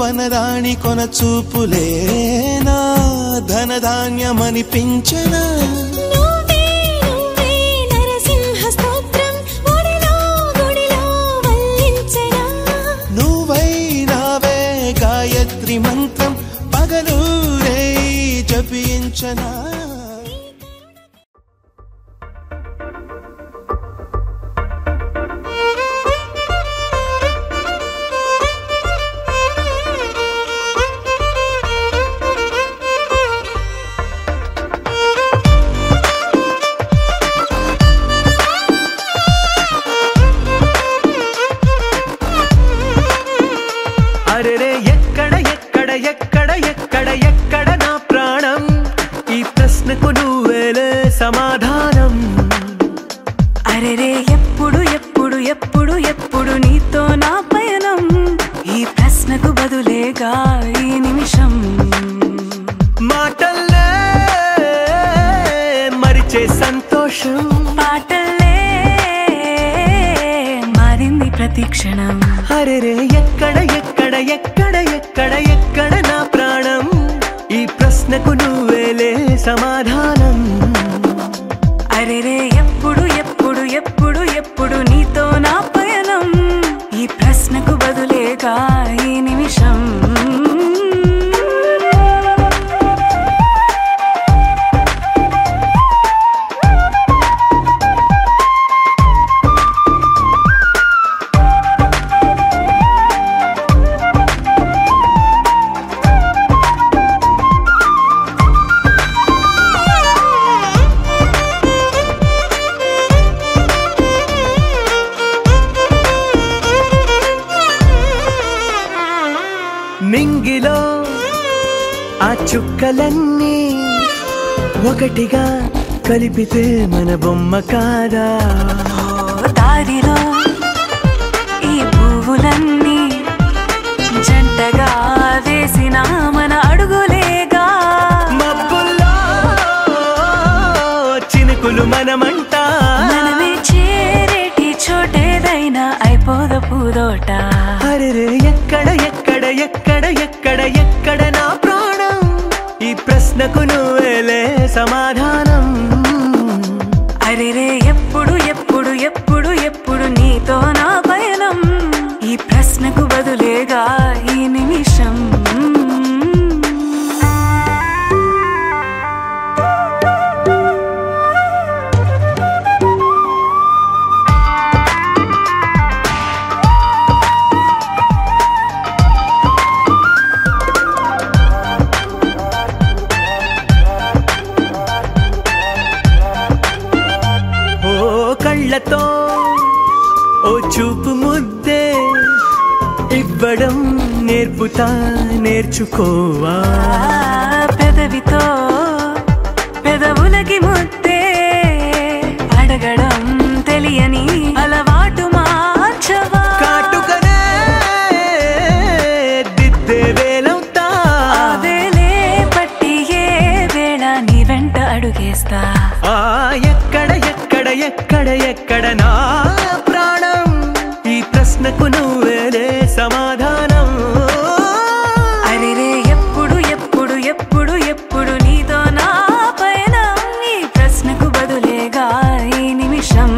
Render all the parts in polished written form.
వనరాణి కొన చూపులేనా ధనధాన్యమనిపించనా నువ్వైనావే గాయత్రి మంత్రం పగలూరే జపించనా సమాధానం అరెరే ఎప్పుడు ఎప్పుడు ఎప్పుడు ఎప్పుడు నీతో నా పయనం ఈ ప్రశ్నకు బదులేగా ఈ నిమిషం మాటల్లే మరిచే సంతోషం పాటల్లే మారింది ప్రతి క్షణం అరెరే ఎక్కడ ఎక్కడ ఎక్కడ ఎక్కడ ఎక్కడ నా ప్రాణం ఈ ప్రశ్నకు నువ్వేలే సమాధానం అరెరే ఎప్పుడు ఎప్పుడు ఎప్పుడు ఎప్పుడు నీతో నా పయనం ఈ ప్రశ్నకు బదులేగా ఈ నిమిషం నింగిలో ఆ చుక్కలన్నీ ఒకటిగా కలిపితే మన బొమ్మ కాదా దారిలో ఈ పువ్వులన్నీ జంటగా వేసిన మన అడుగులేగా మబ్బుల్లో చినుకులు మనమంట మనమే చేరేటి చోటేదైనా అయిపోద పూదోట అరెరే ఎక్కడ ఎక్కడ ఎక్కడ ఎక్కడ ఎక్కడ నా ప్రాణం ఈ ప్రశ్నకు నువ్వేలే సమాధానం అరెరే ఎప్పుడు ఎప్పుడు ఎప్పుడు ఎప్పుడు నీతో నా పయనం ఈ ప్రశ్నకు బదులేగా ఈ నిమిషం కళ్ళతో ఓ చూపు ముద్దే ఇవ్వడం నేర్పుతా నేర్చుకోవా పెదవితో పెదవులకి ముద్దే అడగడం తెలియని అలవాటు మార్చవా కాటుకనే దిద్దే వేలవుతా వేలే పట్టి ఏ వేళ నీ వెంట అడుగేస్తా ఎక్కడ ఎక్కడ ఎక్కడ ఎక్కడ నా ప్రాణం ఈ ప్రశ్నకు నువ్వేలే సమాధానం అరెరే ఎప్పుడు ఎప్పుడు ఎప్పుడు ఎప్పుడు నీతో నా పయనం ఈ ప్రశ్నకు బదులేగా ఈ నిమిషం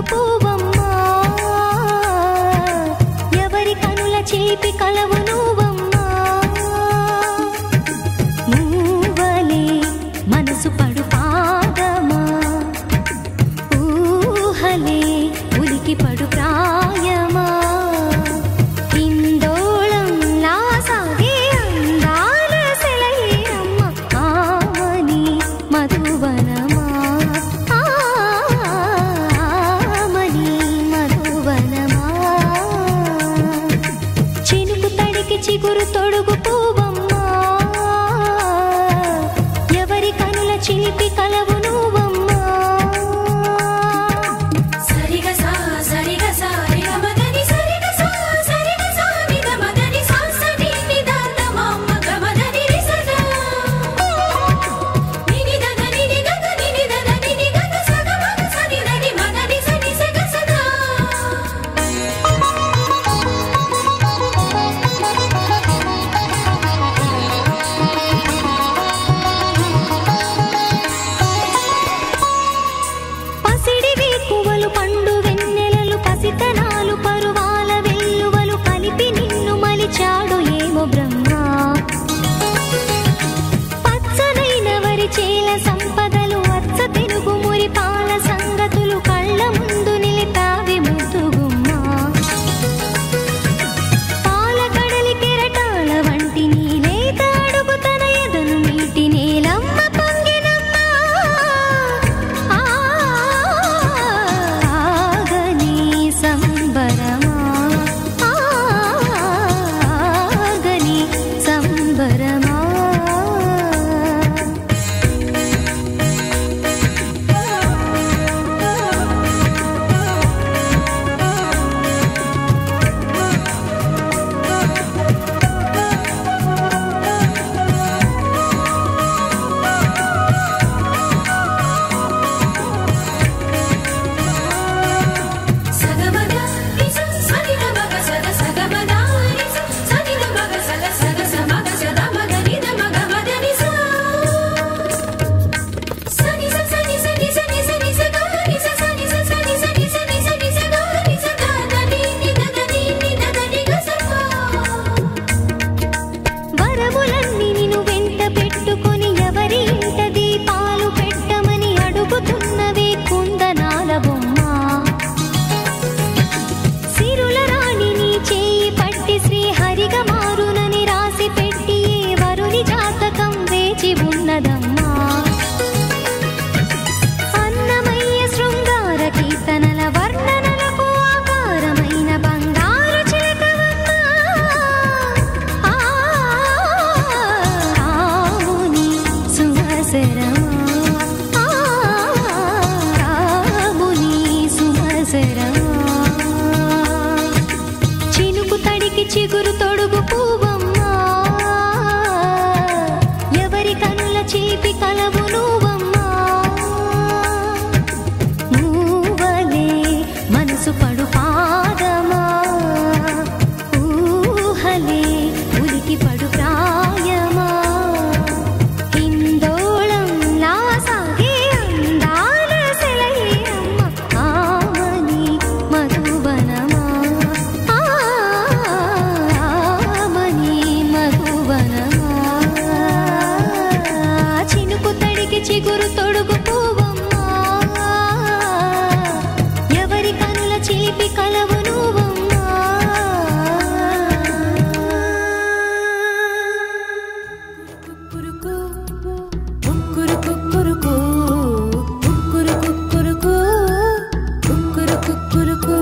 పువ్వమ్మా ఎవరి కనుల చిలిపి కలవు నువ్వమ్మా మూవలే మనసు పడు పాదమా ఊహలే ఉలికి పడు ప్రాయమా ఇందోళంలా సాగే అందాల సెలయేరమ్మ ఆమని మధువనమా ఆమని మధువనమా చినుకు తడికి చిగురు తొడుగు పువ్వమ్మా ఎవరి కనుల చిలిపి కలవు నువ్వమ్మా సరిగ సా సరిగ సా రిగ మదని సరిగ సా సరిగ సా నిద మదని సా సని నిదాత మమ్మ గమదని రిసదా నిని దద నిని గగ నిని దద నిని గగ సగ మగ సని దని మదని సని సగ సదా పసిడి వేకువలు పండు వెన్నెలలు పసితనాలు పరువాల వెల్లువలు కలిపి నిన్ను మలిచాడు ఏమో బ్రహ్మ పచ్చనైన వరి చేల సంపదలు అచ్చ తెలుగు మురి పాల సంగతులు కళ్ళ ముందు నిలిపావి ముద్దుగుమ్మ పాల కడలి కెరటాల వంటి నీలేత అడుగు తన ఎదను మీటి నేలమ్మ పొంగినమ్మ ఆగని సంబరమా ఆగని సంబరమా సగమద నిస సనిద మగ సద సగమద నిస సనిద మగ సద సగ సమగ సద మగ నిద మగ మద నిస సని స సని సని సని సని స గ నిస సని స సని సని సని సని స గ నిస ద ద ని ని ద ద ని ని ద ద ని గ స ప వరములన్నీ నిన్ను వెంట పెట్టుకొని ఎవరి ఇంట దీపాలు పెట్టమని అడుగుతున్నవే కుందనాల బొమ్మ సిరుల రాణి నీ చేయి పట్టి శ్రీహరిగా మారునని రాసి పెట్టి ఏ వరుని జాతకం వేచి ఉన్నదమ్మా అన్నమయ్య శృంగార కీర్తనల వర్ణనలకు ఆకారమైన బంగారు చిలకవమ్మా రాముని సుమసరమా రాముని సుమసరమా చినుకు తడికి చిగురు తొడుగు పువ్వమ్మా ఎవరి కనుల చిలిపి కలవు నువ్వమ్మా మూవలే మనసు పడు పాదమా ఊహలే ఉలికి పడు ప్రాయమా ఇందోళంలా సాగే అందాల సెలయేరమ్మ ఆమని మధువనమా ఆమని మధువనమా చినుకు తడికి చిగురు తొడుగు పువ్వమ్మా ఎవరి కనుల చిలిపి కలవు నువ్వమ్మా కుక్కురుకు కుక్కురుకు కుక్కురుకు కుక్కురుకు కుక్కురుకు కుక్కురుకు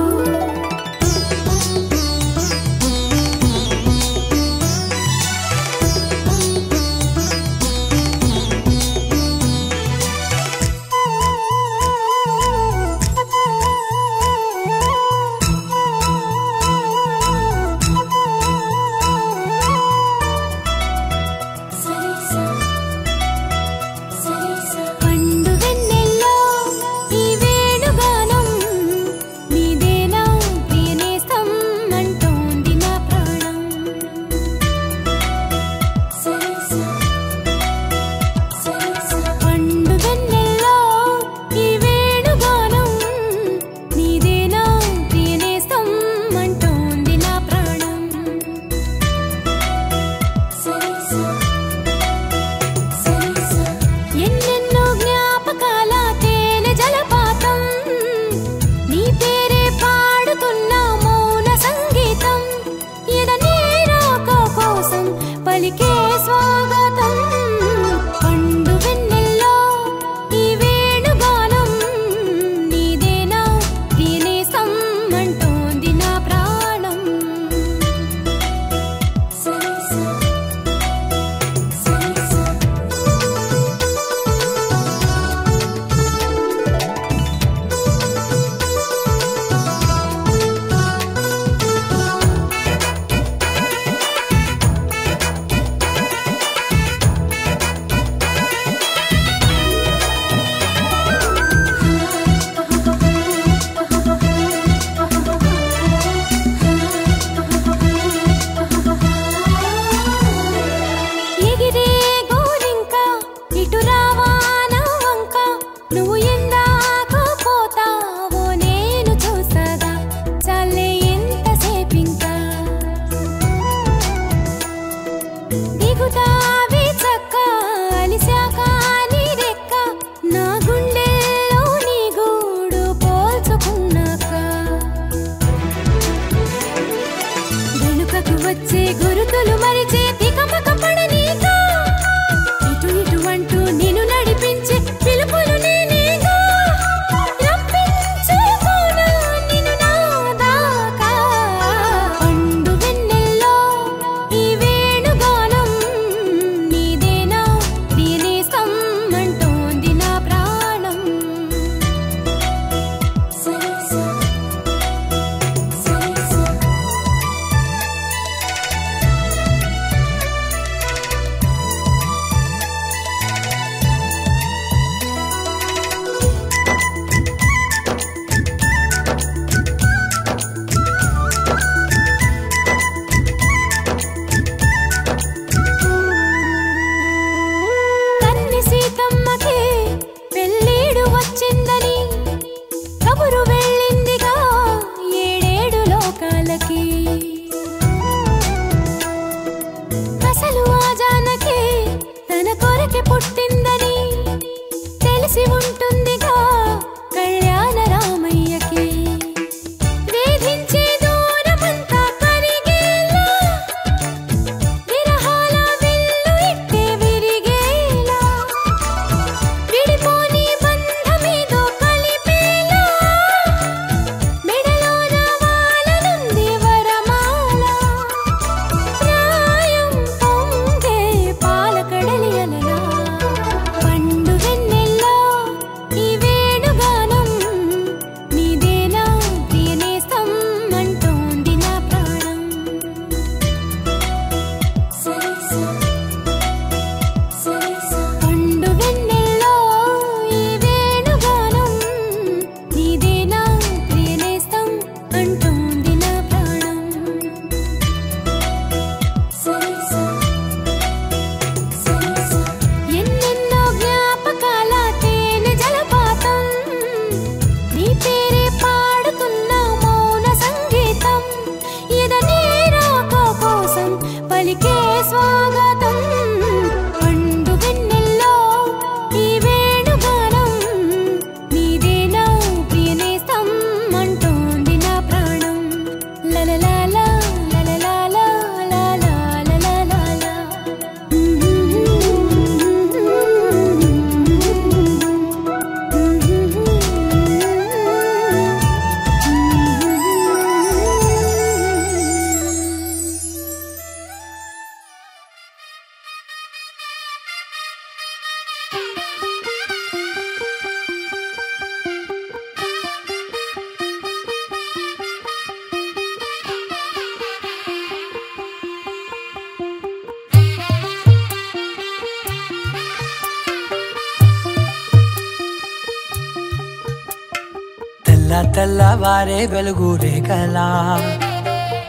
తెల్లవారే వెలుగు రేఖలా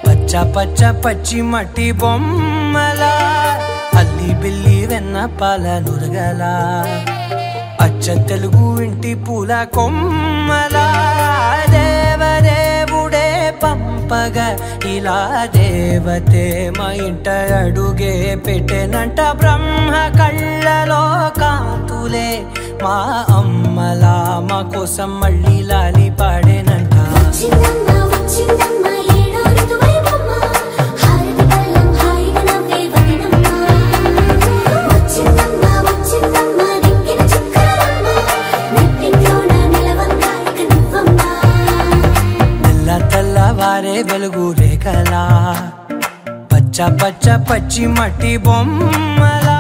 పచ్చ పచ్చ పచ్చి మట్టి బొమ్మలా అల్లి బిల్లి వెన్న పాల నురగలా అచ్చ తెలుగు ఇంటి పూల కొమ్మలా దేవదేవుడే పంపగా ఇలా దేవతే మా ఇంట అడుగే పెట్టెనంట బ్రహ్మ కళ్ళలో కాంతులే మా అమ్మలా మా కోసం మళ్ళీ లాలి పాడేనంట తెల్లవారే వెలుగు రేఖలా పచ్చ పచ్చ పచ్చి మట్టి బొమ్మలా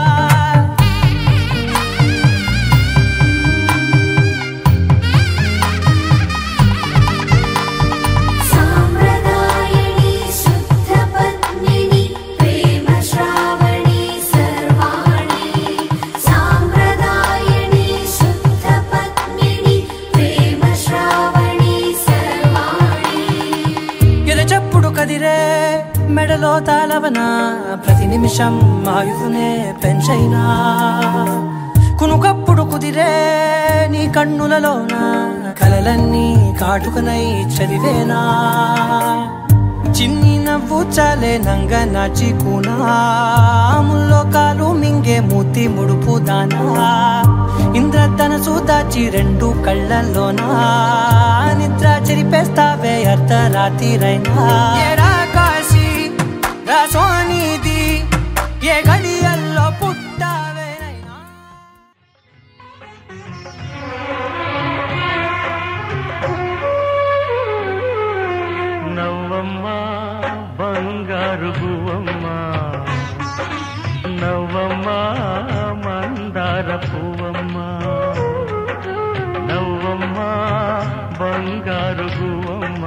మెడలో తాళవన ప్రతి నిమిషం ఆయుధునే పెంచైనా కునుకప్పుడు కుదిరే నీ కన్నులలోన కలలన్నీ కాటుకనై చదివేనా చిన్ని నవ్వు చాలే నంగ నాచి కూనాముల్లో కాలు మింగే మూతి ముడుపు దానా ఇంద్రధనసు దాచి రెండు కళ్ళల్లోనా నిద్ర చెరిపేస్తావే అర్ధరాత్రిరైనా సోనిది ఏ గడియల్లో పుట్టావేనైనా నవ్వమ్మ బంగారు గువ్వమ్మ నవ్వమ్మ మందార పువ్వమ్మ నవ్వమ్మ బంగారు గువ్వమ్మ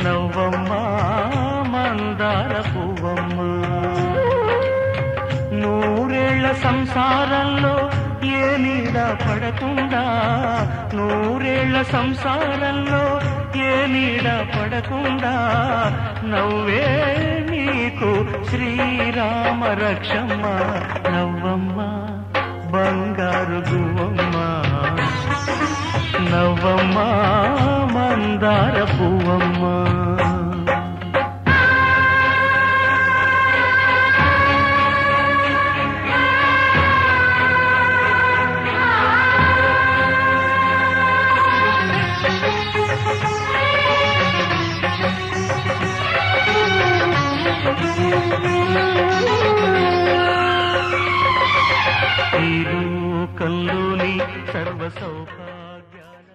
నవ్వమ్మ మందార పువ్వమ్మ నూరేళ్ల సంసారంలో ఏ నీడ పడకుండా నూరేళ్ల సంసారంలో ఏ నీడ పడకుండా నవ్వే నీకు శ్రీరామ రక్షమ్మ నవ్వమ్మ బంగారు గువ్వమ్మ నవ్వమ్మ మందార పువ్వమ్మ కల్లోని సర్వ సౌభాగ్యాల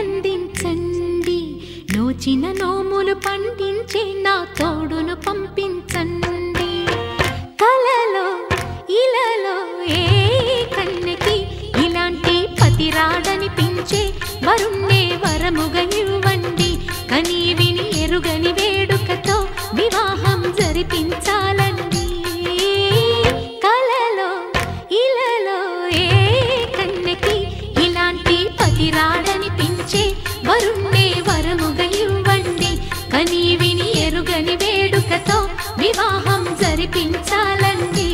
దీవెనలందించండి నోచిన నోములు పండించే నా తోడును పంపించండి కలలో ఇలలో ఏ కన్నెకి ఇలాంటి పతి రాడనిపించే వరుణ్ణే వరముగా ఇవ్వండి కని విని ఎరుగని వేడుకతో వివాహం జరిపించాలండి కలలో ఇలలో ఏ కన్నెకి ఇలాంటి పతి రాడనిపించే వరుణ్ణే వరముగా ఇవ్వండి కని విని ఎరుగని వేడుకతో వివాహం జరిపించాలండి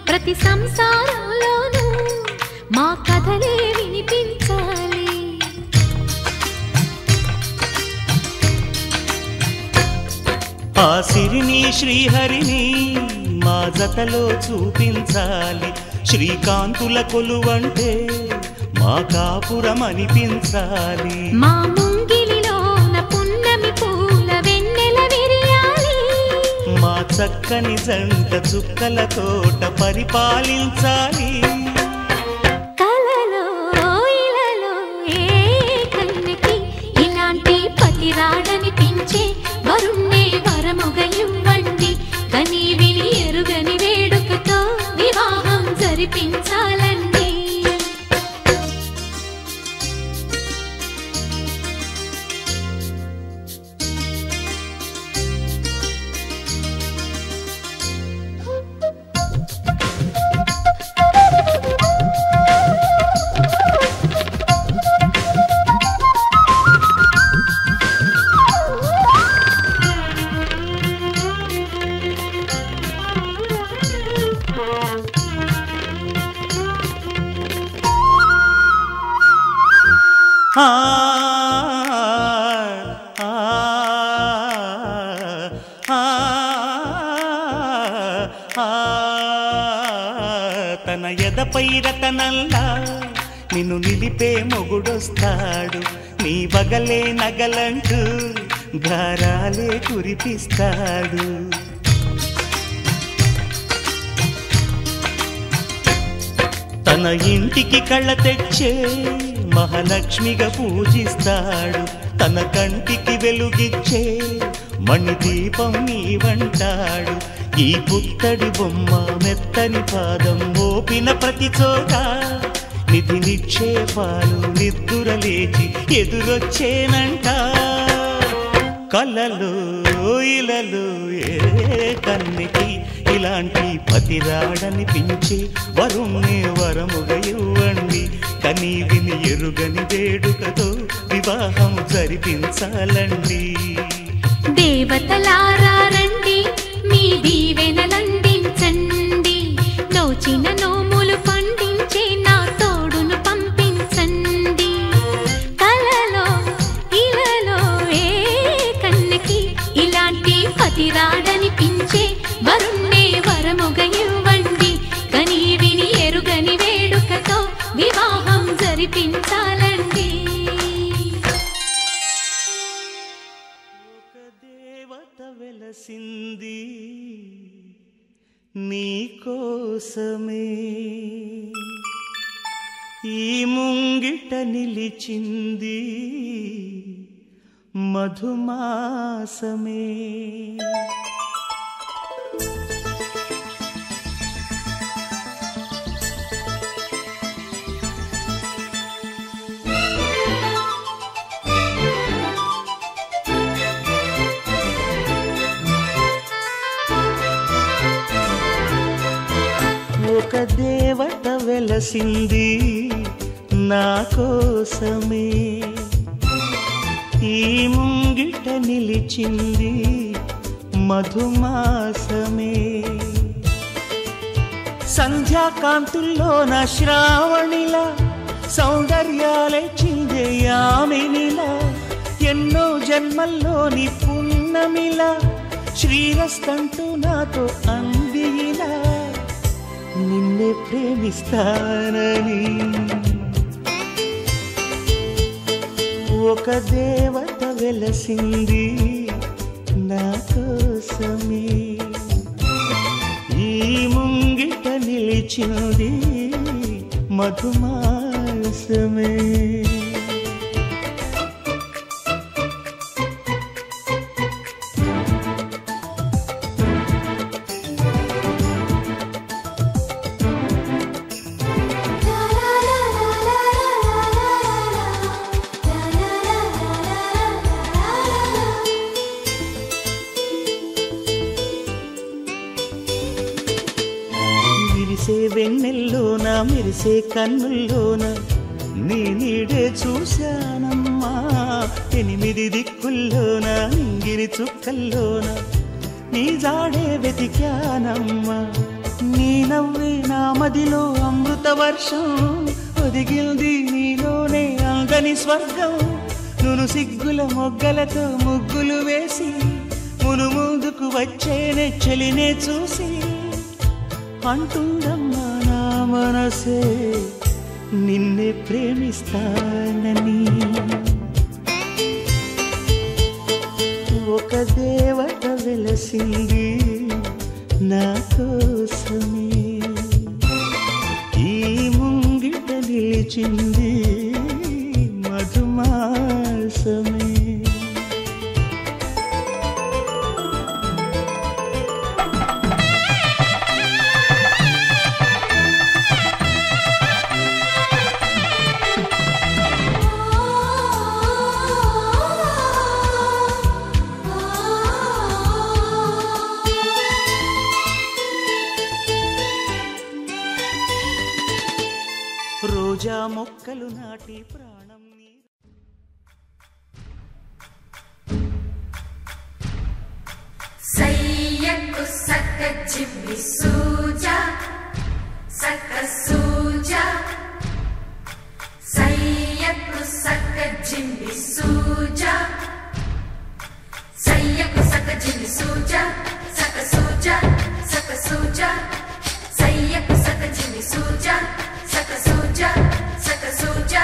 ప్రతి సంసారంలోనూ మా కథలే వినిపించాలి ఆ సిరిని శ్రీహరిని మా జతలో చూపించాలి శ్రీకాంతుల కొలువంటే మా కాపురం అనిపించాలి మా ముంగిలిలోన పున్నమి పూల వెన్నెల విరియాలి మా చక్కని జంట చుక్కల తోట పరిపాలించాలి కలలో ఇలలో ఏ కన్నెకి ఇలాంటి పతి రాడనిపించే వరుణ్ణే వరముగా ఇవ్వండి కని విని ఎరుగని వేడుకతో వివాహం జరిపించాలండి తన ఎదపై రతనల్లా నిన్ను నిలిపే మొగుడొస్తాడు నీ బగలే నగలంటూ గారాలే కురిపిస్తాడు తన ఇంటికి కళ్ళ తెచ్చే మహాలక్ష్మిగా పూజిస్తాడు తన కంటికి వెలుగిచ్చే మణిదీపం నీవంటాడు ఈ పుత్తడి బొమ్మ మెత్తని పాదం మోపిన ప్రతి చోట నిధి నిక్షేపాలు నిద్దురలేచి ఎదురొచ్చేనంట కలలో ఇలలో ఏ కన్నెకి ఇలాంటి పతి రాడనిపించి వరుణ్ణే వరముగా ఇవ్వండి కని విని ఎరుగని వేడుకతో వివాహం జరిపించాలండి దేవతలారా రండి మీ దీవెనలందించండి నోచిన నోములు పండించే నా తోడును పంపించండి కలలో ఇలలో ఏ కన్నెకి ఇలాంటి పతి రాడనిపించే వరుణ్ణే వరముగా ఇవ్వండి కని విని ఎరుగని వేడుకతో వివాహం జరిపించాలండి వెలసింది నీకోసమే ఈ ముంగిట నిలిచింది మధుమాసమే ఒక దేవత వెలసింది నా కోసమే, ఈ ముంగిట నిలిచింది మధుమాసమే. సంధ్యాకాంతుల్లోన శ్రావణిలా సౌందర్యాలే చిందే యామినిలా, ఎన్నో జన్మల్లోని పున్నమిలా శ్రీరస్తంటూ నాతో అందిలా, నిన్నే ప్రేమిస్తానని. ఒక దేవత వెలసింది నా కోసమే, ఈ ముంగిట నిలిచింది మధుమాసమే. వెన్నెల్లోన మెరిసే కన్నుల్లోన నీ నీడే చూశానమ్మా, 8 దిక్కుల్లోన నింగిరి చుక్కల్లోన నీ జాడే వెతికానమ్మా. నీ నవ్వే నా మదిలో అమృత వర్షం, ఒదిగింది నీలోనే అందని స్వర్గం. నును సిగ్గుల మొగ్గలతో ముగ్గులు వేసి మును ముందుకు వచ్చేనే చెలినే చూసి, అంటుందమ్మా నా మనసే నిన్నే ప్రేమిస్తానని. ఒక దేవత వెలసింది నా కోసమే, ఈ ముంగిట నిలిచింది మధుమాసమే. రోజా మొక్కలు నాటి ప్రాణం సయ్యకు సక్క చిమ్మి సూజా సక్క సూజా, సయ్యకు సక్క చిమ్మి సూజా, సయ్యకు సక్క చిమ్మి సూజా సక్క సూజా సక్క సూజా, సయ్యకు సక్క చిమ్మి సూజా సక్క సూజా సక్క సూజా.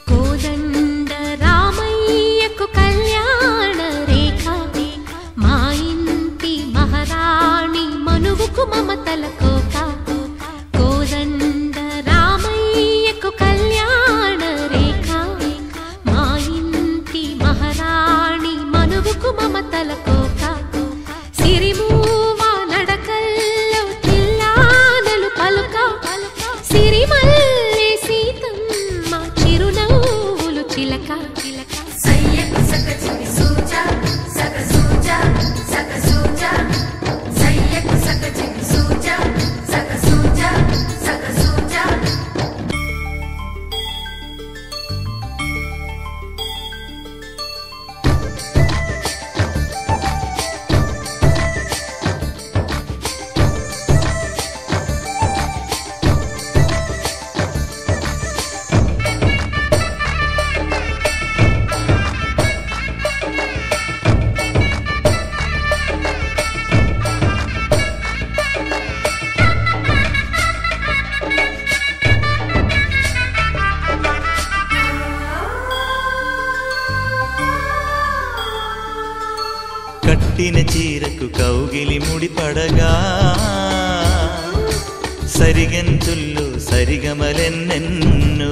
కోదండ రామయ్యకు కళ్యాణ రేఖ, మా ఇంటి మహారాణి మనువుకు మమతల కోక. కోదండ రామయ్యకు కళ్యాణ రేఖ, మా ఇంటి మహారాణి మనువుకు మమతల కోక. సిరిమూవ నడకల్లో తిల్లానలు పలుక, సిరిమల్లె సీతమ్మ చిరునవ్వులు చిలక. సయ్యకు సక్క చిమ్మి సూజా సక్క సూజా సక్క సూజా, సయ్యకు సక్క చిమ్మి సూజా సక్క సూజా సక్క సూజా. కట్టిన చీరకు కౌగిలి ముడిపడగా, సరిగంతుల్లో సరిగమలెన్నెన్నో.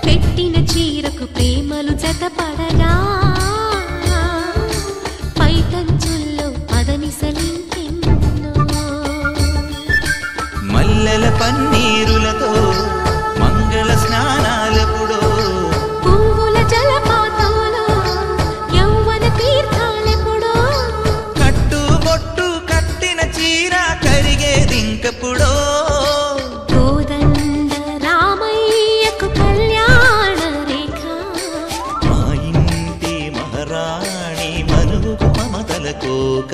పెట్టిన చీరకు ప్రేమలు జతపడగా, పైటంచుల్లో పదనిసలింకెన్నో. మల్లెల పన్నీరులతో మంగళ స్నానాలెప్పుడో, పువ్వుల జలపాతంలో యౌవన తీర్థాలెప్పుడో. కట్టుబొట్టు మహారాణి మనువుకు మమతల కోక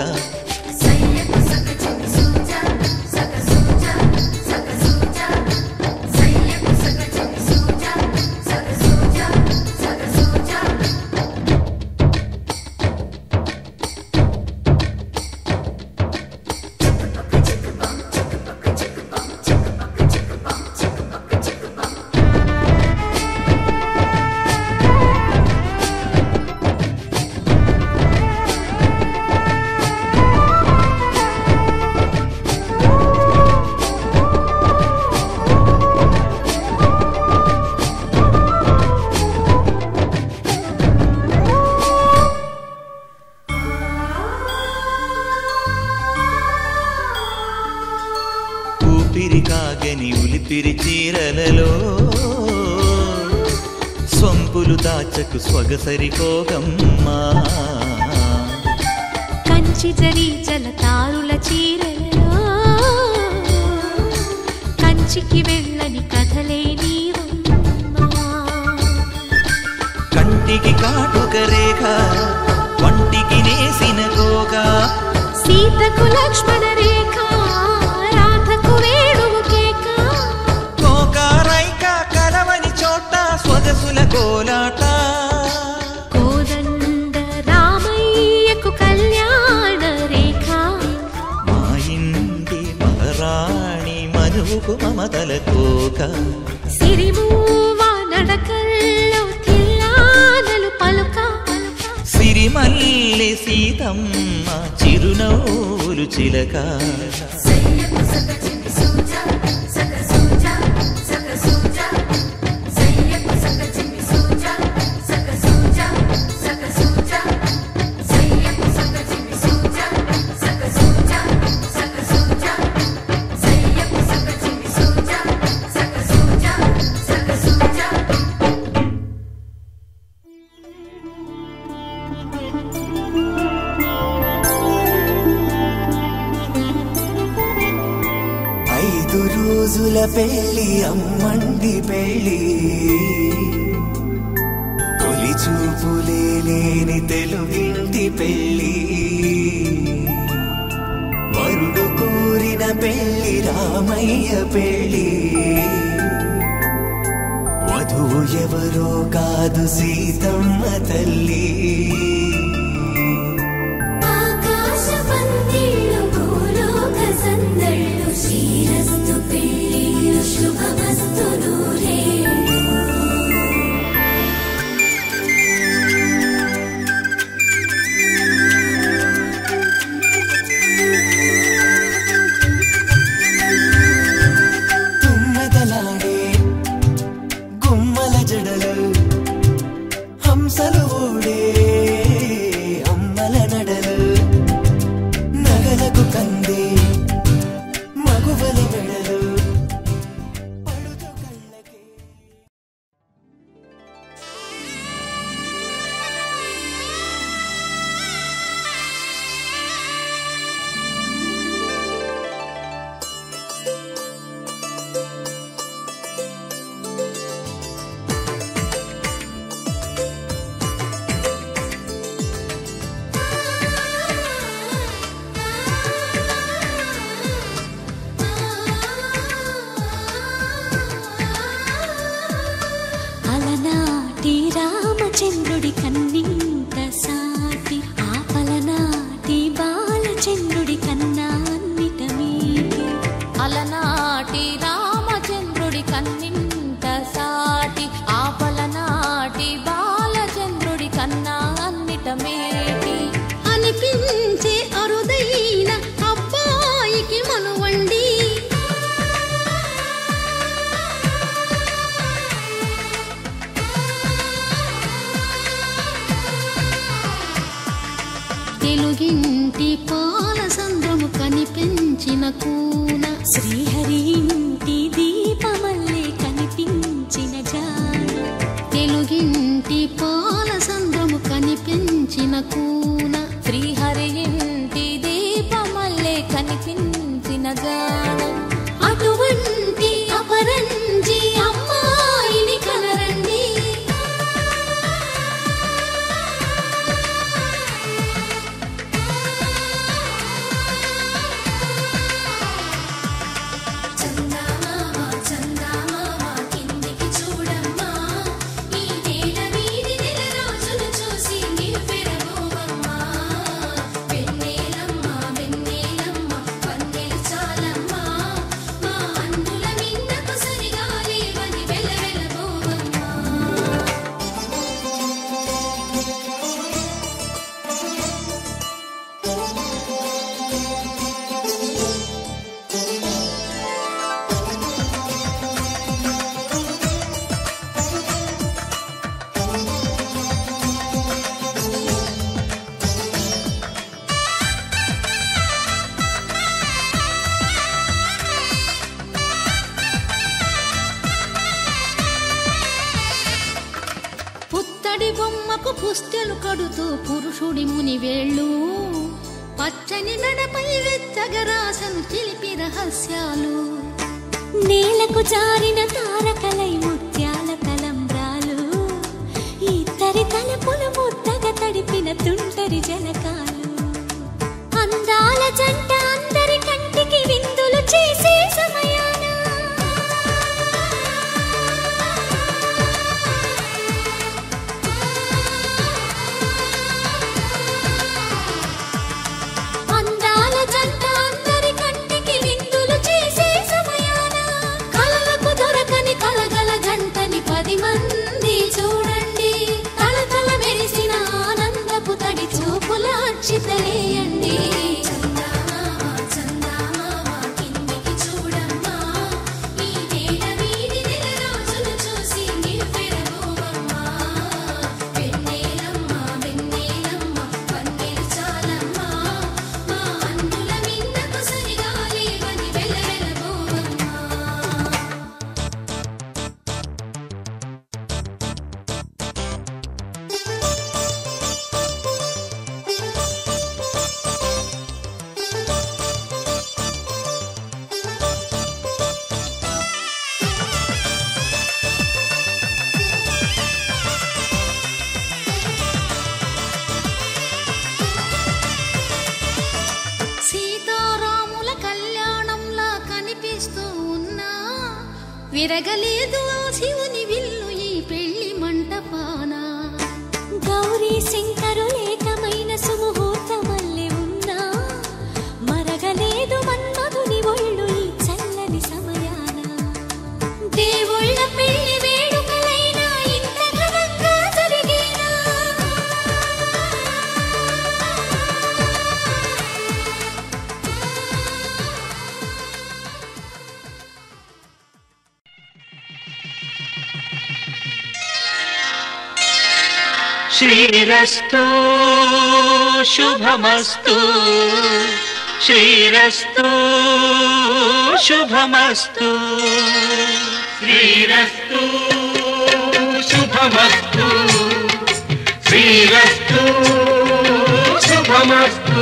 కాగని ఉలిపిరి చీరలలో స్వంపులు దాచకు స్వగసరి కోగమ్మా కంచి జరి జలతారుల చీరలలో కంచికి వెళ్ళని కథలే నీవమ్మా కంటికి కాటుక రేఖ వంటికి నేసిన గోగా సీతకు లక్ష్మణ రేఖ రాధకు వేణువు కేక కోకారైక కలవని చోట స్వదసుల కోలాట కోదండ రామయ్యకు కళ్యాణ రేఖ మా ఇంటి మహారాణి మనువుకు మమతల కోక సిరిమూవ నడకల్లో తిల్లానలు పలుక సిరిమల్లె సీతమ్మ చిరునవ్వులు చిలక రోజుల పెళ్ళి అమ్మండి పెళ్ళి తొలి చూపులే లేని తెలుగింటి పెళ్ళి వరుడు కోరిన పెళ్ళి రామయ్య పెళ్ళి వధువు ఎవరో కాదు సీతమ్మ తల్లి శ్రీరస్తు పెళ్ళిళ్ళు శుభమస్తు నూరే తుమ్మెదలాడే గుమ్మల జడలు హంసలు ఓడే అమ్మల నడలు నగలకు కందే మగువలి మెడలు పడుతు కళ్ళకి అలనాటి రామచంద్రుడి కన్నింత సాటి ఆపలనాటి బాలచంద్రుడి కన్నా అన్నిట మీటి అలనాటి రామచంద్రుడి కన్నింత సాటి ఆపలనాటి బాలచంద్రుడి కన్నా అన్నిట మేటి అనిపించే అరుదైన అబ్బాయికి మనువండి తెలుగింటి పాలసంద్రము కనిపించిన కూన శ్రీహరి ఇంటి దీపమల్లే కనిపించిన జాన తెలుగింటి పాలసంద్రము కనిపించిన కూన శ్రీహరి ఇంటి దీపమల్లే కనిపించిన జాన అటువంటి అపరంజి అమ్మాయిని కనరండి పుస్తెలు కడుతూ పురుషుడి ముని వేళ్ళు పచ్చని మెడపై వెచ్చగరాసను చిలిపి రహస్యాలు నేలకు జారిన తారకలై ముత్యాల తలంబ్రాలు ఇద్దరి తలపుల ముద్దగా తడిపిన తుంటరి జలకాలు అందాల జంట అందరి కంటికి విందులు చేసే సమయాన అందాల జంట అందరి కంటికి విందులు చేసే సమయాన కలలకు దొరకని కలగల జంటని 10 మంది చూడండి తలతల మెరిసిన ఆనందపు తడి చూపుల అక్షితలేయండి సీతారాముల కళ్యాణంలా కనిపిస్తూ ఉన్నా విరగలేదు ఆ శివుని విల్లు ఈ పెళ్లి మంటపాన గౌరీ శంకరులేకమైన సుముహూర్తమల్లె ఉన్నా మరగలేదు మన్మధుని ఒళ్ళు ఈ చల్లని సమయాన దేవుళ్ళ పెళ్లి వేడుకలైనా ఇంత ఘనంగా జరిగేనా శ్రీరస్తు శుభమస్తు శ్రీరస్తు శుభమస్తు శ్రీరస్తు శుభమస్తు శ్రీరస్తు శుభమస్తు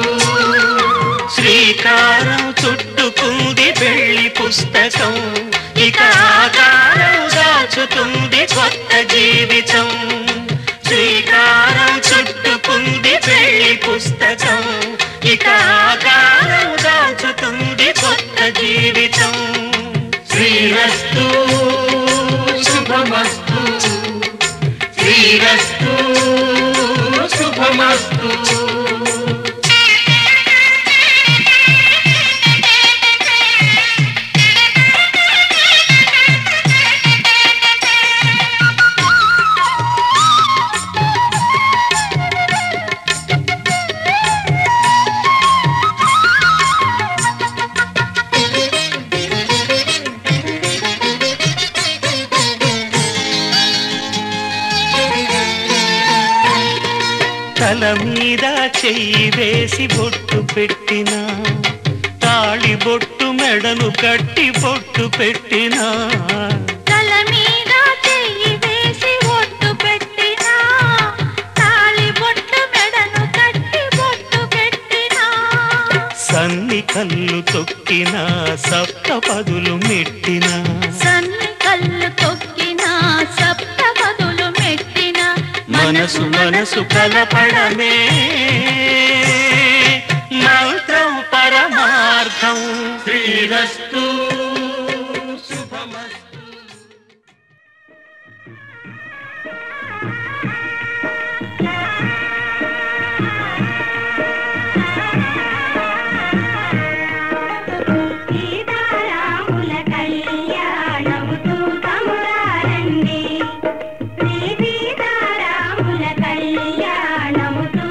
శ్రీకారం చుట్టుకుంది పెళ్లి పుస్తకం ఇక ఆకారం దాచుతుంది కొత్త జీవితం శ్రీకారం చుట్టుకుంది పెళ్లి పుస్తకం ఇక ఆకారం దాచుతుంది కొత్త జీవితం శ్రీరస్తు శుభమస్తు శ్రీరస్తు శుభమస్తు తల మీద చెయ్యి వేసి బొట్టు పెట్టినా తాళి బొట్టు మెడను కట్టి బొట్టు పెట్టినా తల మీద చెయ్యి వేసి బొట్టు పెట్టినా తాళి బొట్టు మెడను కట్టి బొట్టు పెట్టినా సన్ని కళ్ళు తొక్కినా సప్తపదులు మెట్టినా సన్ని కళ్ళు తొక్కినా సప్తపదులు మెట్టినా మనసు మనసు కలపడమే మంత్రం పరమార్థం శ్రీరస్తు శుభమస్తు సీతారాముల కళ్యాణముతో తమురారండి శ్రీ సీతారాముల కళ్యాణముతో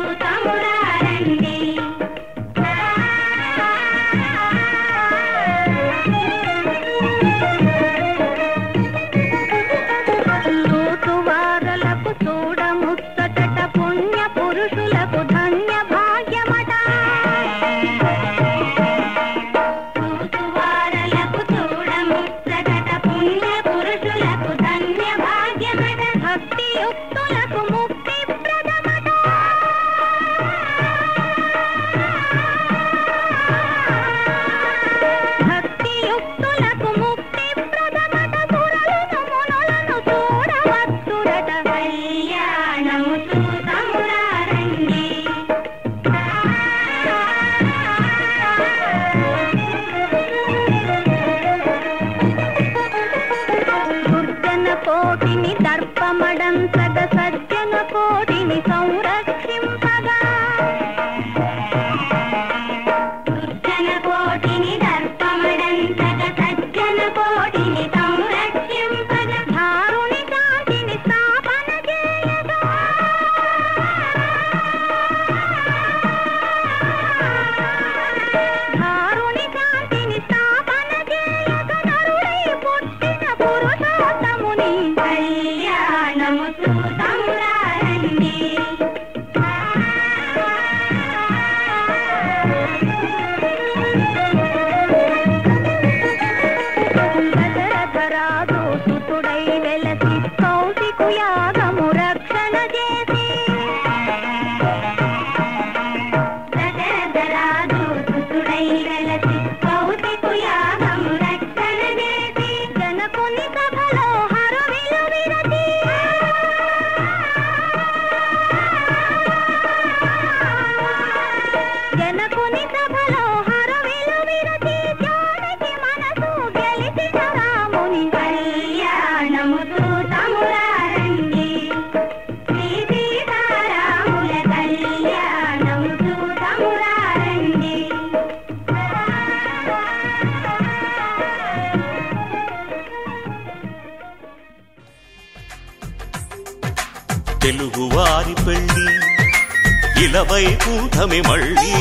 ఇలవైకుంఠమే మళ్ళీ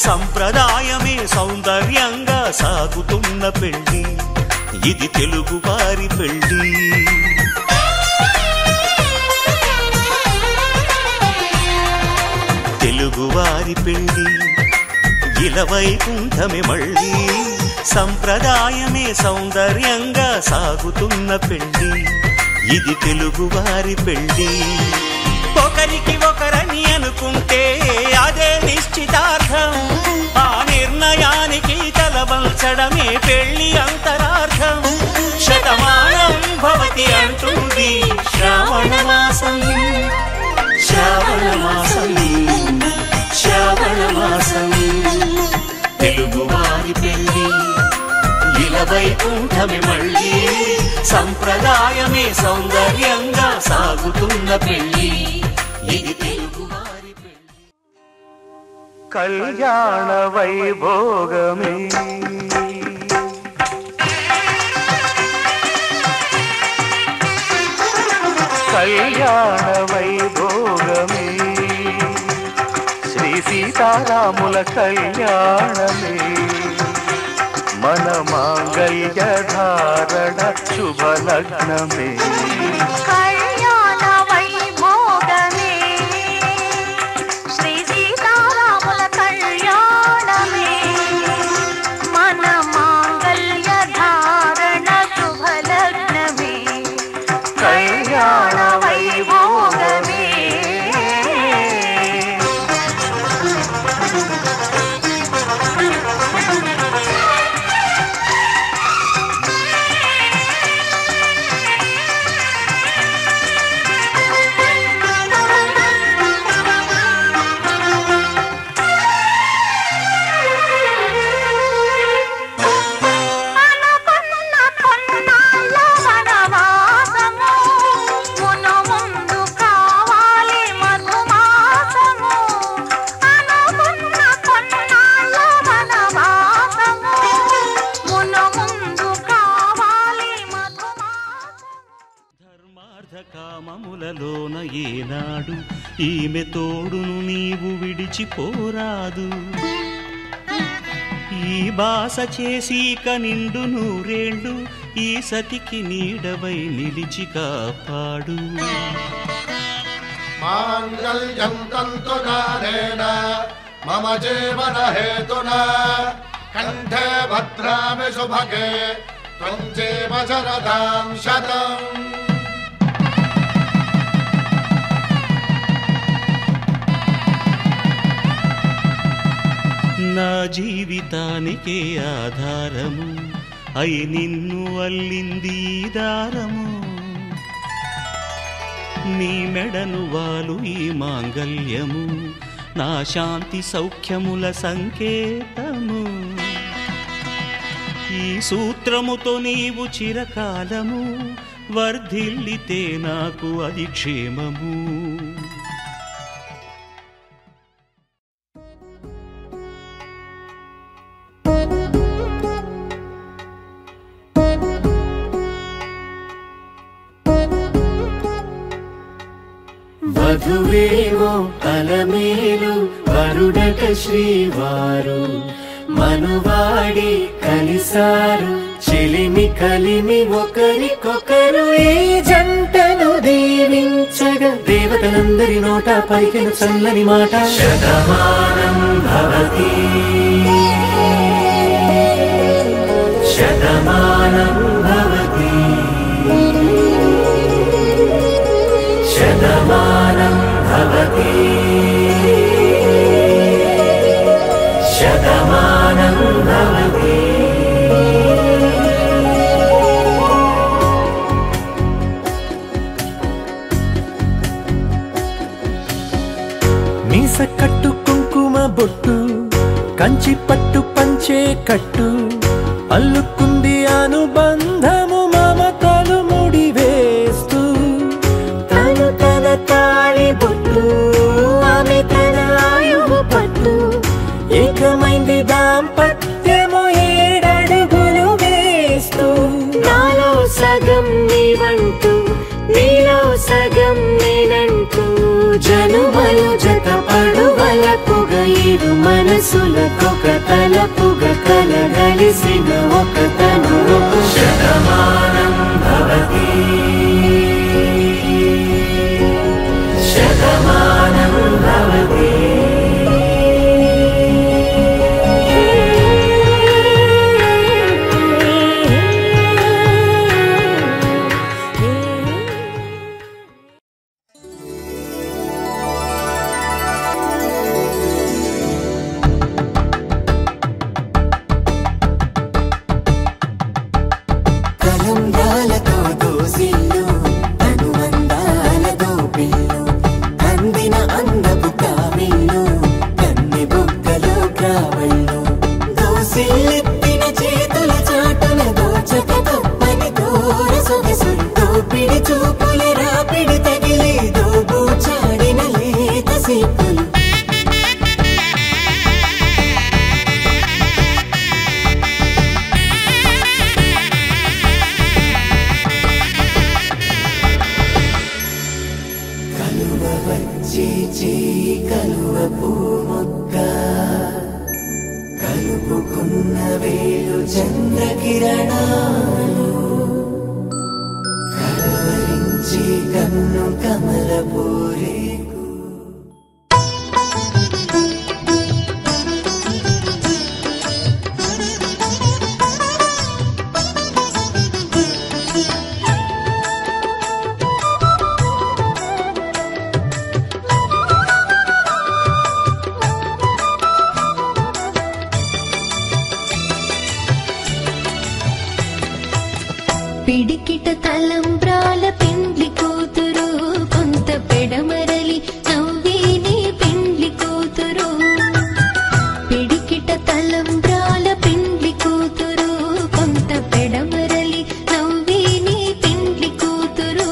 సంప్రదాయమే సౌందర్యంగా సాగుతున్న పెళ్ళి ఇది తెలుగు వారి పెళ్ళి తెలుగువారి పెళ్ళి ఇలవైకుంఠమే మళ్ళీ సంప్రదాయమే సౌందర్యంగా సాగుతున్న పెళ్ళి ఇది తెలుగువారి పెళ్ళి ఒకరికి ఒకరని అనుకుంటే అదే నిశ్చితార్థం ఆ నిర్ణయానికి తలవంచడమే పెళ్లి అంతరార్థం శతమానం భవతి అంటుంది శ్రావణ మాసం శ్రావణ మాసం శ్రావణ మాసం తెలుగువారి పెళ్ళి ఇలవైకుంఠమే మళ్ళీ సంప్రదాయమే సౌందర్యంగా సాగుతున్న పెళ్ళి ఇది తెలుగువారి పెళ్ళి కళ్యాణ వైభోగమే కళ్యాణ వైభోగమే శ్రీ సీతారాముల కళ్యాణమే మన మాంగళ్య ధారణ శుభలగ్నమే కళ్యాణ వైభోగమే శ్రీ సీతారాముల కళ్యాణమే మన మాంగళ్య ధారణ శుభలగ్నమే కళ్యాణ వైభోగమే కామములలోన ఏనాడు ఈమె తోడును నీవు విడిచిపోరాదు ఈ బాస చేసి కనిండు నూరేళ్ళు ఈ సతికి నీడవై నిలిచి కాపాడు మాంగళ్యం తంతునానేన మమ జీవన హేతునా కంఠే భద్రామి శుభగే త్వం జీవ శరదాం శతం నా జీవితానికే ఆధారము అయి నిన్ను అల్లింది దారము నీ మెడను వాలు ఈ మాంగల్యము నా శాంతి సౌఖ్యముల సంకేతము ఈ సూత్రముతో నీవు చిరకాలము వర్ధిల్లితే నాకు అది క్షేమము వధువేవో అలమేలు వరుడట శ్రీవారు మనువాడి కలిసారు చెలిమి కలిమి ఒకరికొకరు ఈ జంటను దీవించగా దేవతలందరి నోట పలికిన చల్లని మాట శతమానం భవతి శతమానం భవతి శతమానం భవతి శతమానం భవతి మీస కట్టు కుంకుమ బొట్టు కంచి పట్టు పంచే కట్టు అల్లుకుంది అనుబంధము మమతలు ముడివేస్తూ తను తన తాళి బొట్టు ఆమె తన ఆయువు పట్టు ఏకమైంది దాంపత్యము 7 అడుగులు వేస్తూ నాలో సగం నీవంటూ నీలో సగం నేనంటూ జనుమ పలు జత పడువలపుగ ఇరు మనసులకొక తలపుగ కలగలిసిన ఒక తనువు శతమానం భవతి శతమానం భవతి పిడికిట తలంబ్రాల పెండ్లి కూతురు కొంత పెడమరలి నవ్విని పెండ్లి కూతురు పిడికిట తలంబ్రాల పెండ్లి కూతురు కొంత పెడమరలి నవ్విని పెండ్లి కూతురు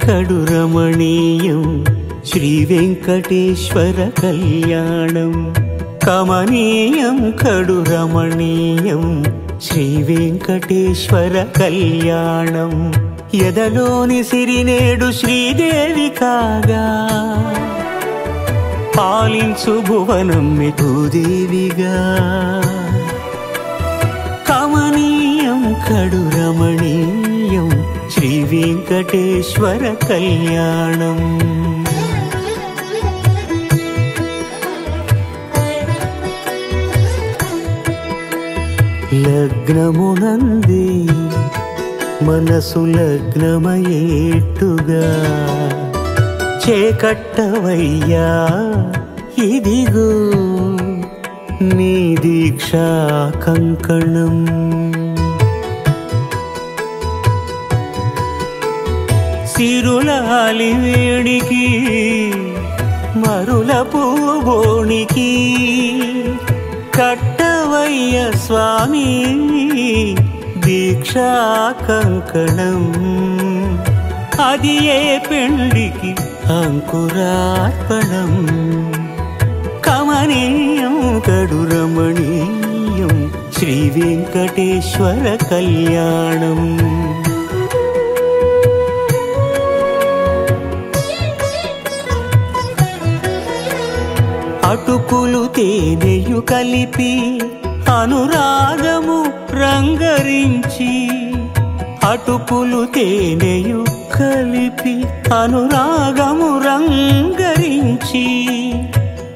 కడు రమణీయం శ్రీ వెంకటేశ్వర కళ్యాణం. కమనీయం కడు రమణీయం శ్రీ వెంకటేశ్వర కళ్యాణం. ఎదలోని సిరినేడు శ్రీదేవి కాగా పాలించు భువనం భూదేవిగా. కమనీయం కడు రమణీయం శ్రీ వెంకటేశ్వర కళ్యాణం. లగ్నమునంది మనసు లగ్నమయేట్టుగా చేకట్టవయ్యా ఇదిగో నీ దీక్షా కంకణం. సిరులాలి వేడికి మరుల పూబోనికి కట్టవయ్య స్వామి దీక్షా కంకణం. అది ఏ పెండికి అంకురార్పణం. కమనీయం కడు రమణీయం శ్రీ వెంకటేశ్వర కళ్యాణం. అటుకులు తేనెయు కలిపి అనురాగము రంగరించి. అటుకులు తేనెయు కలిపి అనురాగము రంగరించి.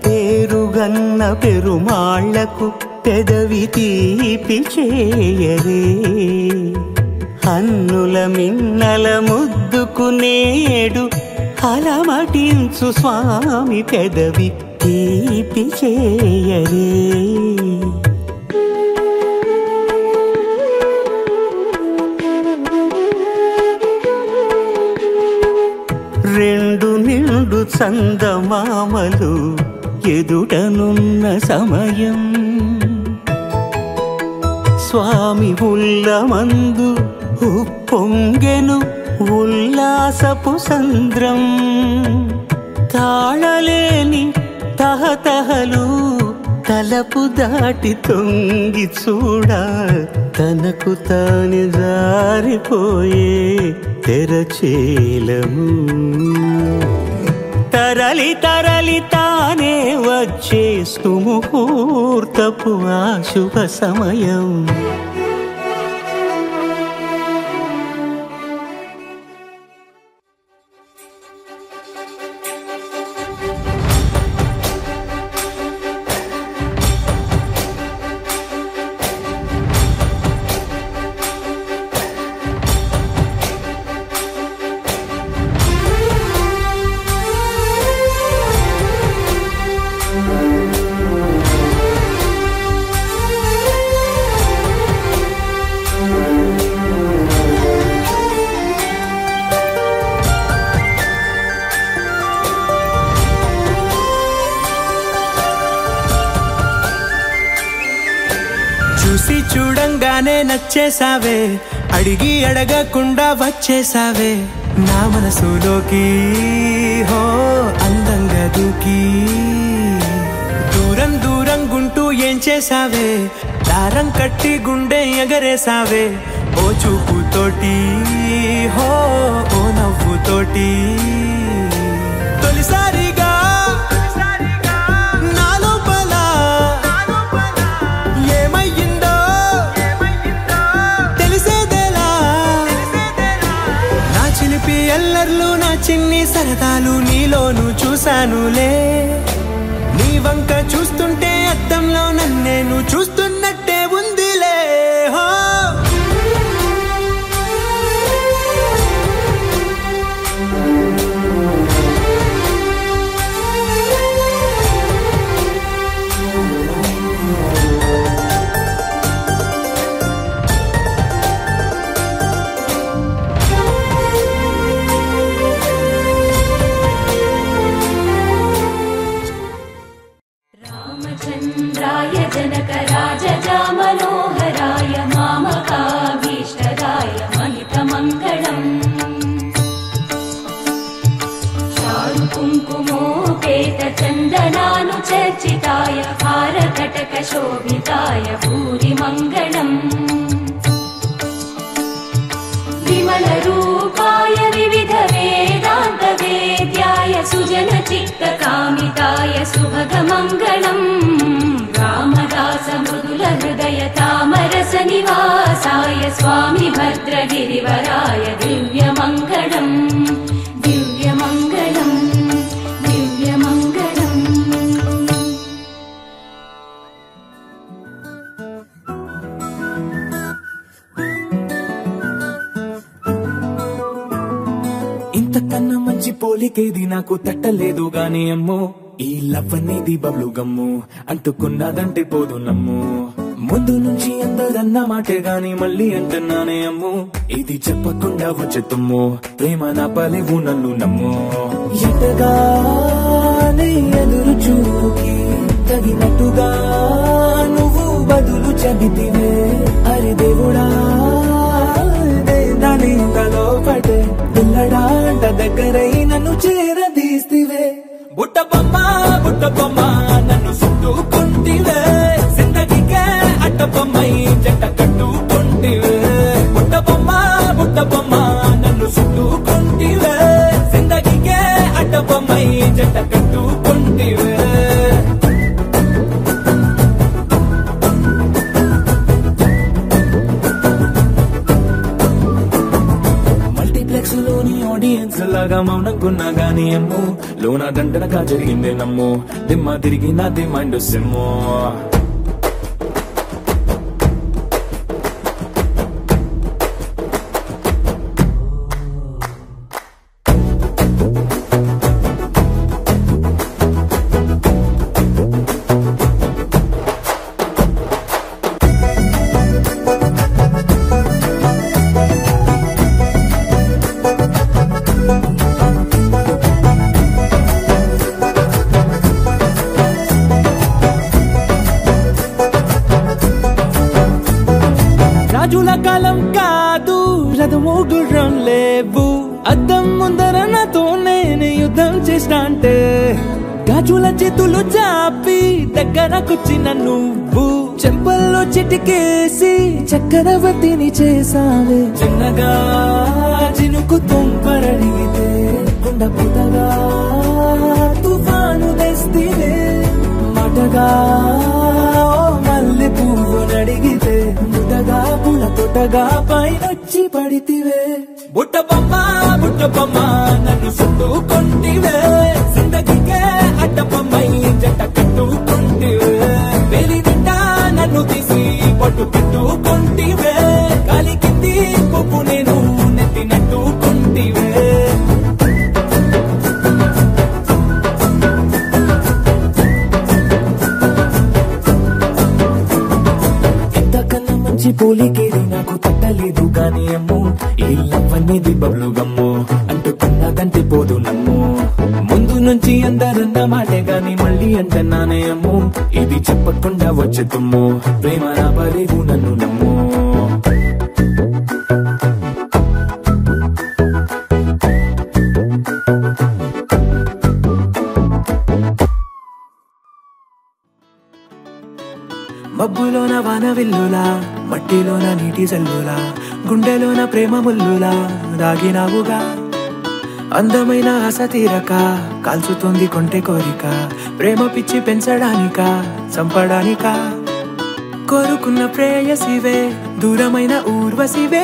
పేరుగన్న పెరుమాళ్లకు పెదవి తీపి చేయరే. అన్నుల మిన్నల ముద్దుకు నేడు అలమటించు స్వామి పెదవి తీపి చేయరే. రెండు నిండు చందమామలు ఎదుటనున్న సమయం. స్వామి ఉల్లమందు ఉప్పొంగెను ఉల్లాసపు సంద్రం. తాళలేని తహతహలు తలపు దాటి తొంగి చూడ తనకు తాను జారిపోయే తెరచేలము. తరలి తరలి తానే వచ్చే సుముహూర్తపు ఆ శుభ సమయం. చూసి చూడంగానే నచ్చేసావే, అడిగి అడగకుండా వచ్చేసావే నా మనసులోకి. హో అందంగా దూకి దూరం దూరం గుంటూ ఏం చేసావే, దారం కట్టి గుండె ఎగరేసావే ఓ చూపుతోటి. హో ఓ నవ్వుతోటి తొలిసారిగా ఎల్లర్లు నా చిన్ని సరదాలు నీలోను చూశానులే. నీ వంక చూస్తుంటే అద్దంలో నన్నేను చూస్తున్నట్టే ఉందిలే. హో రామచంద్రాయ జనక రాజ జామలో कुङ्कुमोपेत चन्दनानु चर्चिताय हारकटकशोभिताय भूरि मङ्गलम् विमलरूपाय विविधवेदान्तवेद्याय सुजनचित्तकामिताय सुभगमङ्गलम् रामदास मृदुलहृदय तामरसनिवासाय स्वामि भद्रगिरिवराय दिव्यमङ्गलम् दिव्यमङ्गलम् दिव्यमङ्गलम् ఇంతకన్నా మంచి పోలికేది నాకు తట్టలేదు గాని అమ్మో ఈ లవ్ అనేది బబ్లు గమ్ము అంటుకున్నదంటే పోదు నమ్ము ముందు నుంచి అందరన్న మాటే గాని మళ్ళీ అంటున్నానే అమ్ము ఇది చెప్పకుండా వచ్చే తుమ్ము ప్రేమ నా పలేవు నన్ను నమ్ము ఎటగానే ఎదురు చూకి తగినట్టుగా నువ్వు బదులు చెబితివే అరే దేవుడా దాని తలో పడే పిల్లడాంట దగ్గరై నన్ను చేరదీస్తివే బుట్ట బొమ్మ నన్ను చుట్టుకుంటివే జిందగీకే అట్ట బొమ్మై జంట కట్టుకుంటివే బుట్ట బొమ్మ నన్ను చుట్టుకుంటివే జిందగీకే అట్ట బొమ్మై జంట కట్టుకుంటివే లోని ఆడియన్స్ లాగా మౌనంకున్నా గానీ అమ్ము లోన దండనగా జరిగిందే నమ్ము దిమ్మ తిరిగి నా దిమ్మండు సిమ్ము రాజుల కాలం కాదు రథము గుర్రం లేవు అద్దం ముందర నాతో నేను యుద్ధం చేస్తా అంటే గాజుల చేతులు చాపి దగ్గరకొచ్చిన నువ్వు చెంపల్లో చిటికేసి చక్రవర్తిని చేసావే చిన్నగా చినుకు తుంపరడిగితే కుండ పుటగా తుఫాను తెస్తివే మాటగా మల్లె పువ్వు నడిగితే ముదగా పుల తొటగా పైనొచ్చి పడితివే బుట్ట బొమ్మ నన్ను చుట్టుకుంటివే జిందగీకే అట్ట బొమ్మై జంట కట్టుకుంటివే వేలి నిండా నన్ను తీసి పట్టు పెట్టుకుంటివే కాలి కింది పువ్వు నేను నెత్తినట్టుకుంటివే పోలికేది నాకు తట్టలేదు గాని అమ్ము ఈ లవ్ అనేది బబ్లు గమ్ము అంటుకున్నదంటే పోదు నమ్ము ముందు నుంచి అందరన్న మాటే గాని మళ్ళీ అంటున్నానే అమ్ము ఇది చెప్పకుండా వచ్చే తుమ్ము ప్రేమ నా పలేవు నన్ను నమ్ము మబ్బులోన వాన విల్లులా మట్టిలోన నీటి జల్లులా గుండెలోన ప్రేమ ముల్లులా దాగినావుగా అందమైన ఆశ తీరక కాల్చుతోంది కొంటె కోరిక ప్రేమ పిచ్చి పెంచడానికా చంపడానికా కోరుకున్న ప్రేయసివే దూరమైన ఊర్వశివే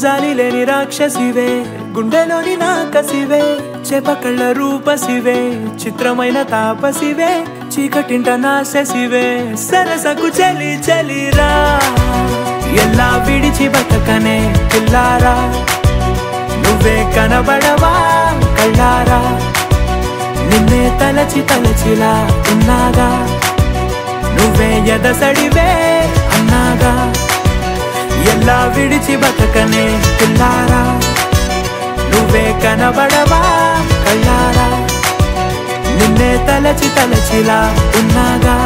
జాలి లేని రాక్షసివే గుండెలోని నాకసివే చేపకళ్ళ రూపసివే చిత్రమైన తాపసివే చీకటింట నాశసివే సరసకు చలి చలిరా ఎలా విడిచి బతకనే పిల్లారా నువ్వే కనబడవా కళ్ళారా నిన్నే తలచి తలచిలా ఉన్నాగా నువ్వే ఎదసడివే అన్నాగా ఎలా విడిచి బతకనే పిల్లారా నువ్వే కనబడవా కళ్ళారా నిన్నే తలచి తలచిలా ఉన్నాగా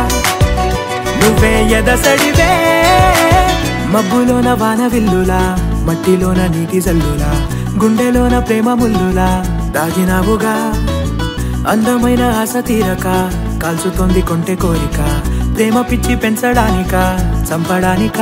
నువ్వే ఎదసడివే మబ్బులోన వాన విల్లులా మట్టిలోన నీటి జల్లులా గుండెలోన ప్రేమ ముల్లులా దాగినావుగా అందమైన ఆశ తీరక కాల్చుతోంది కొంటె కోరిక ప్రేమ పిచ్చి పెంచడానిక చంపడానిక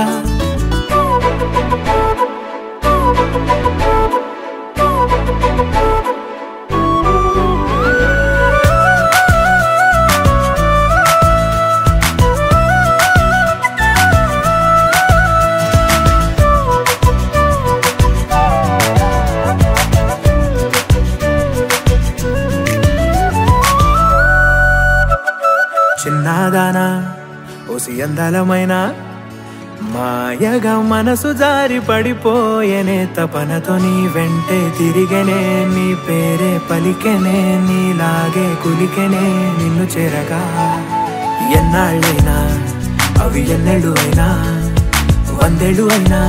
చిన్నదానా ఓసి అందలమైన మాయగా మనసు జారి పడిపోయేనే తపనతో నీ వెంటే తిరిగనే నీ పేరే పలికెనే నీలాగే కులికెనే నిన్ను చేరగా ఎన్నాళ్ళైనా అవి ఎన్నెళ్ళు అయినా 100 ఏళ్ళు అయినా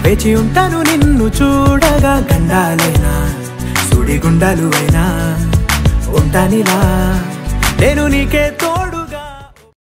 వేచి ఉంటాను నిన్ను చూడగా గండాలైనా సుడిగుండాలు అయినా ఉంటానిలా నేను నీకే